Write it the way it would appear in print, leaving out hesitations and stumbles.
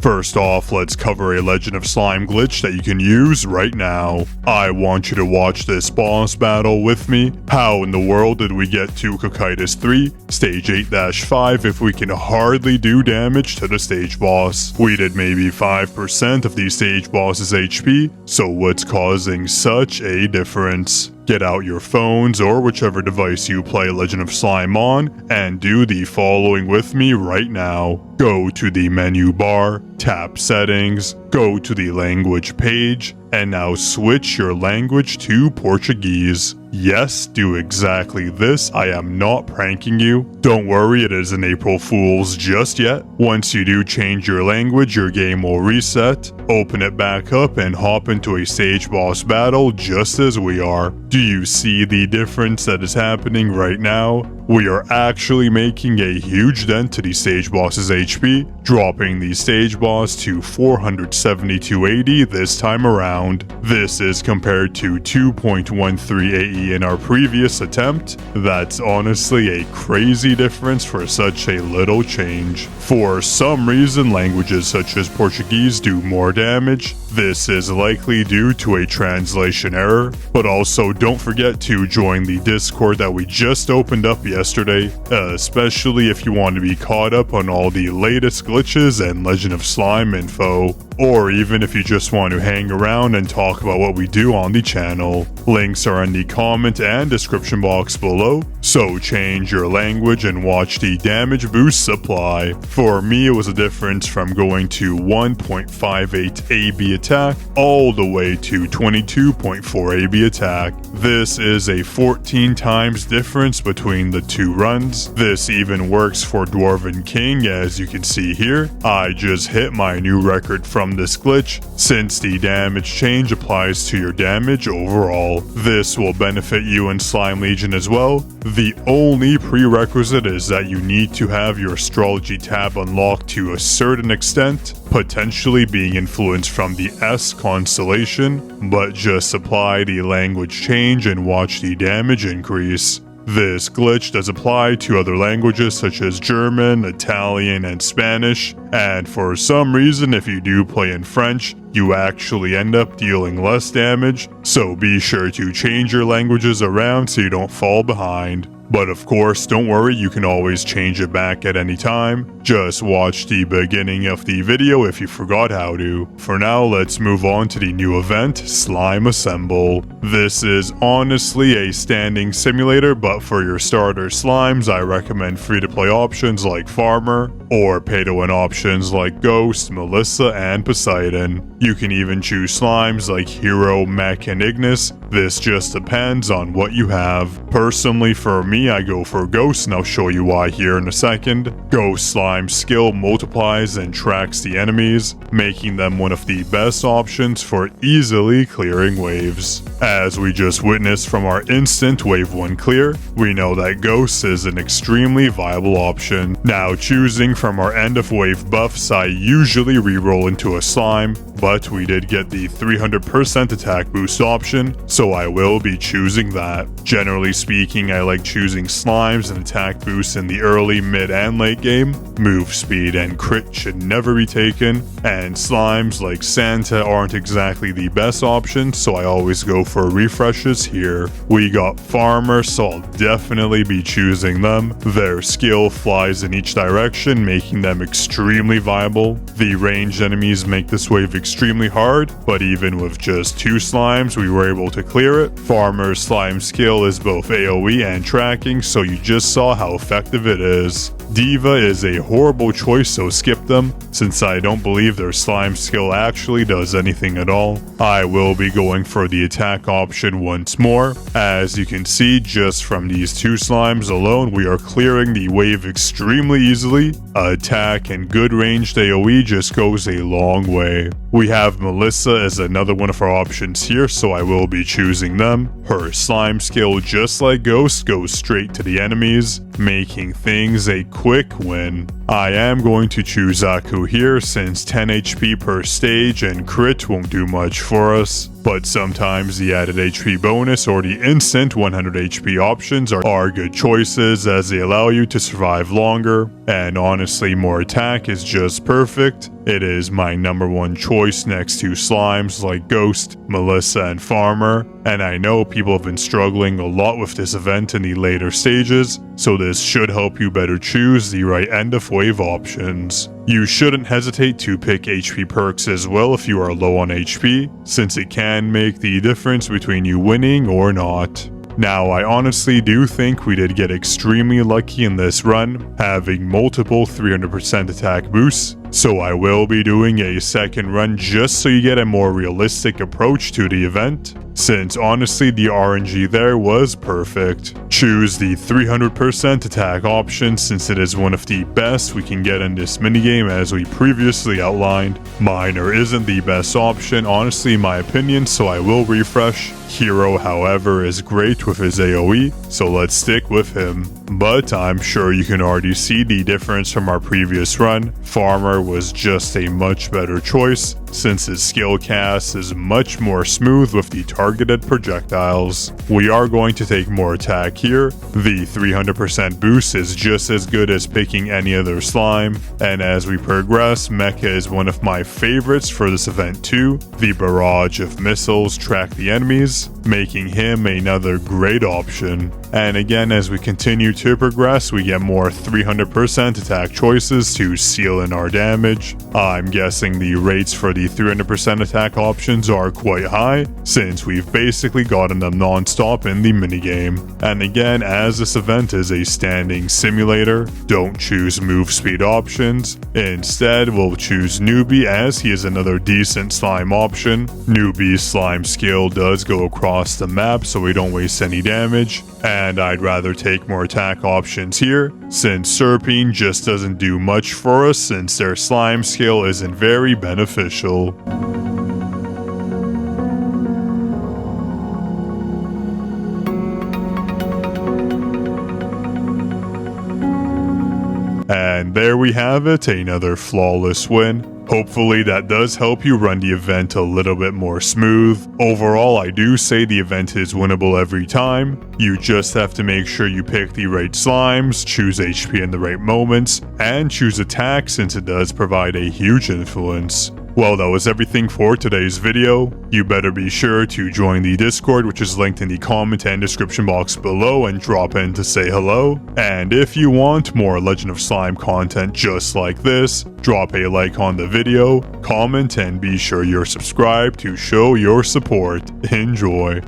First off, let's cover a Legend of Slime glitch that you can use right now. I want you to watch this boss battle with me. How in the world did we get to Cocytus 3, stage 8-5 if we can hardly do damage to the stage boss? We did maybe 5% of the stage boss's HP, so what's causing such a difference? Get out your phones or whichever device you play Legend of Slime on and do the following with me right now. Go to the menu bar, tap settings, go to the language page, and now switch your language to Portuguese. Yes, do exactly this. I am not pranking you. Don't worry, it isn't April Fool's just yet. Once you do change your language, your game will reset. Open it back up and hop into a stage boss battle just as we are. Do you see the difference that is happening right now? We are actually making a huge dent to the stage boss's HP, dropping the stage boss to 472 AD this time around. This is compared to 2.13 AE in our previous attempt. That's honestly a crazy difference for such a little change. For some reason, languages such as Portuguese do more damage. This is likely due to a translation error, but also don't forget to join the Discord that we just opened up yesterday, especially if you want to be caught up on all the latest glitches and Legend of Slime info, or even if you just want to hang around and talk about what we do on the channel. Links are in the comment and description box below, so change your language and watch the damage boosts apply. For me, it was a difference from going to 1.58 AB attack all the way to 22.4 AB attack. This is a 14 times difference between the two runs. This even works for Dwarven King, as you can see here. I just hit my new record from this glitch, since the damage change applies to your damage overall. This will benefit you in Slime Legion as well. The only prerequisite is that you need to have your astrology tab unlocked to a certain extent, potentially being influenced from the S constellation, but just apply the language change and watch the damage increase. This glitch does apply to other languages such as German, Italian, and Spanish, and for some reason if you do play in French, you actually end up dealing less damage, so be sure to change your languages around so you don't fall behind. But of course, don't worry, you can always change it back at any time. Just watch the beginning of the video if you forgot how to. For now, let's move on to the new event, Slime Assemble. This is honestly a standing simulator, but for your starter slimes, I recommend free-to-play options like Farmer, or pay-to-win options like Ghost, Melissa, and Poseidon. You can even choose slimes like Hero, Mech, and Ignis. This just depends on what you have. Personally, for me, I go for Ghost, and I'll show you why here in a second. Ghost Slime's skill multiplies and tracks the enemies, making them one of the best options for easily clearing waves. As we just witnessed from our instant Wave 1 clear, we know that Ghost is an extremely viable option. Now, choosing from our end of wave buffs, I usually reroll into a slime, but we did get the 300% attack boost option, so I will be choosing that. Generally speaking, I like choosing slimes and attack boosts in the early, mid, and late game. Move speed and crit should never be taken, and slimes like Santa aren't exactly the best option, so I always go for refreshes here. We got Farmer, so I'll definitely be choosing them. Their skill flies in each direction, making them extremely viable. The ranged enemies make this wave extremely hard, but even with just 2 slimes, we were able to clear it. Farmer's slime skill is both AoE and tracking, so you just saw how effective it is. Diva is a horrible choice, so skip them, since I don't believe their slime skill actually does anything at all. I will be going for the attack option once more. As you can see, just from these 2 slimes alone, we are clearing the wave extremely easily. Attack and good ranged AoE just goes a long way. We have Melissa as another one of our options here, so I will be choosing them. Her slime skill, just like Ghost, goes straight to the enemies, making things a quick win. I am going to choose Aku here, since 10 HP per stage and crit won't do much for us, but sometimes the added HP bonus or the instant 100 HP options are good choices, as they allow you to survive longer, and honestly more attack is just perfect. It is my #1 choice next to slimes like Ghost, Melissa, and Farmer, and I know people have been struggling a lot with this event in the later stages, so this should help you better choose the right end of wave options. You shouldn't hesitate to pick HP perks as well if you are low on HP, since it can make the difference between you winning or not. Now, I honestly do think we did get extremely lucky in this run, having multiple 300% attack boosts, so I will be doing a second run just so you get a more realistic approach to the event, since honestly the RNG there was perfect. Choose the 300% attack option since it is one of the best we can get in this minigame as we previously outlined. Miner isn't the best option, honestly in my opinion, so I will refresh. Hero, however, is great with his AoE, so let's stick with him. But I'm sure you can already see the difference from our previous run. Farmer was just a much better choice, since his skill cast is much more smooth with the targeted projectiles. We are going to take more attack here. The 300% boost is just as good as picking any other slime, and as we progress, Mecha is one of my favorites for this event too. The barrage of missiles track the enemies, making him another great option. And again, as we continue to progress, we get more 300% attack choices to seal in our damage. I'm guessing the rates for the 300% attack options are quite high, since we've basically gotten them non-stop in the minigame. And again, as this event is a standing simulator, don't choose move speed options. Instead, we'll choose Newbie as he is another decent slime option. Newbie's slime skill does go across the map, so we don't waste any damage. And I'd rather take more attack options here, since Serpine just doesn't do much for us since their slime skill isn't very beneficial. And there we have it, another flawless win. Hopefully that does help you run the event a little bit more smooth. Overall, I do say the event is winnable every time. You just have to make sure you pick the right slimes, choose HP in the right moments, and choose attack since it does provide a huge influence. Well, that was everything for today's video. You better be sure to join the Discord, which is linked in the comment and description box below, and drop in to say hello. And if you want more Legend of Slime content just like this, drop a like on the video, comment, and be sure you're subscribed to show your support. Enjoy.